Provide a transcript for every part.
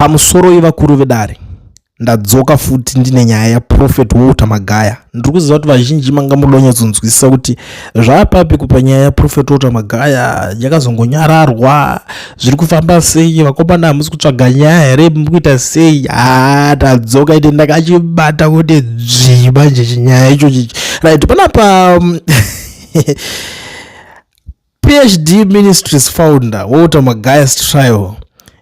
pamusoro ivakuru vedare ndadzoka futi ndine nyaya yaProfeti Walter Magaya. Ndiri kuziva kuti vazhinji manga mudonyatsokunzwisisa kuti zvaapapi kupa nyaya yaProfeti Walter Magaya yakazongonyararwa, zviri kufamba sei, vakomana hamusi kutsvaga nyaya here, muri kuita sei? Tadzoka ite ndakachibata kuti dzviba nje chinyaya ichochi. Right, panapa PhD Ministries founder Walter Magaya's trial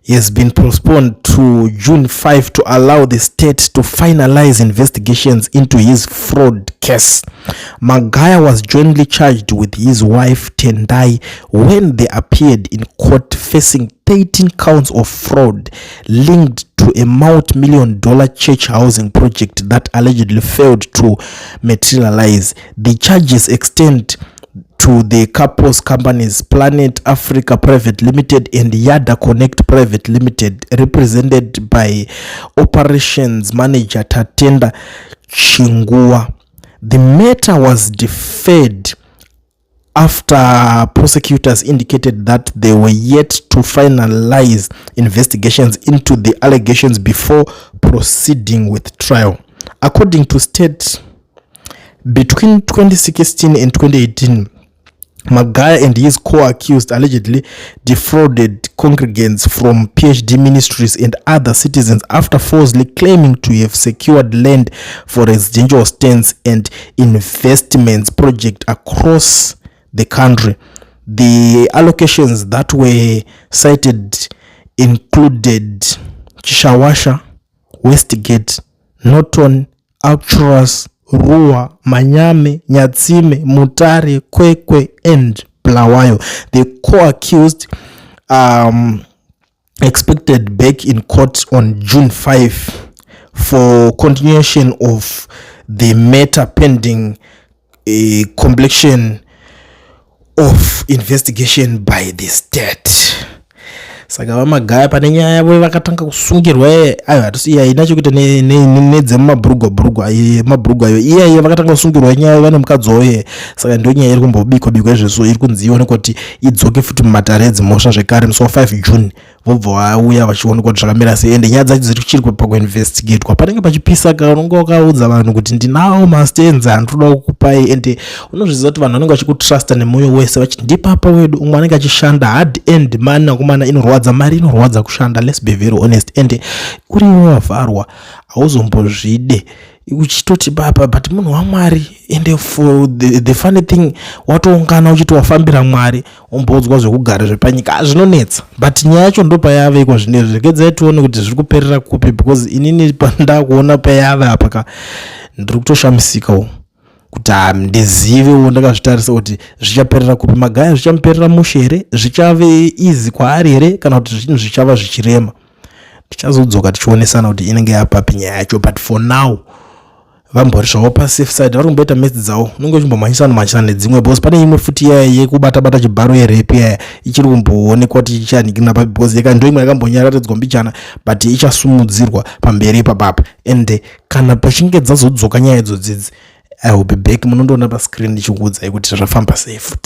has been postponed to June 5 to allow the state to finalize investigations into his fraud case. Magaya was jointly charged with his wife Tendai when they appeared in court facing 13 counts of fraud linked to a multi-million-dollar church housing project that allegedly failed to materialize. The charges extend to the couple's companies Planet Africa Private Limited and Yada Connect Private Limited, represented by operations manager Tatenda Chingua. The matter was deferred after prosecutors indicated that they were yet to finalize investigations into the allegations before proceeding with trial. According to state, between 2016 and 2018, Magaya and his co-accused allegedly defrauded congregants from PhD ministries and other citizens after falsely claiming to have secured land for residential stands and investments projects across the country. The allocations that were cited included Chishawasha, Westgate, Norton, Arcturus, Rua, Manyame, Nyatsime, Mutare, Kwekwe, and Bulawayo. The co-accused expected back in court on June 5 for continuation of the matter pending a completion of investigation by the state. Saka vamagaya pane nyaya yavo vakatanga kusungirwa ayo hatusiya inacho kuita nedzemumabhurugu ayo iye vakatanga kusungirwa nyaya vane mukadzi wavo. Saka ndio nyaya iri kumbobikwa izvezvo iri kunziwa nekuti idzoke futi mumatare edzimhosva zvekare musi wa5 June vobva vauya vachiona kuti zvakamira sei ende nyaya dzacho dziri kuchiri pakuinvestigatwa. Panenge pachipisa unenge wakaudza vanhu kuti ndinawo mastenzi andinoda kukupai ende unozviziva kuti vanhu vanenge vachikutrusta nemwoyo wese vachiti ndipapa wedu. Umwe anenge achishanda hard end mani nakumana inorwadza, mari inorwadza kushanda, let's be very honest. Ende uriwo wavharwa hauzombozvide uchitoti baba but munhu waMwari. Ende for the funny thing watoungana uchiti wafambira Mwari umbodzwa zvekugara zvepanyika zvinonetsa, but nyaya yacho ndo payaveikwa zvinezvi. Regedzai tione kuti zviri kuperera kupi, because inini pandakuona payave apa ndiri kutoshamisikawo kuti ndizivewo ndakazvitarisa kuti zvichaperera kupi. Magaya zvichamuperera mushe here, zvichave easy kwaari here, kana kuti zvinhu zvichava zvichirema. Tichazodzoka tichionesana kuti inenge yapapi nyaya yacho, but for now vambori zvavo pasafe side vari kumboita mesi dzavo. Unenge uchimbomhanyisana nedzimwe, because pane imwe futi iya yekubata chibharo yerepi iya ichiri kumboonekwa kuti ichanikina papi, because yaka ndo imwe yakambonyaradzwa mbichana but ichasumudzirwa pamberi ipapapa. Ende kana pachinge dzazodzoka nyaya idzodzidzi I will be back. Munondoona pa screen ndichikuudzai kuti zvafamba sei futi.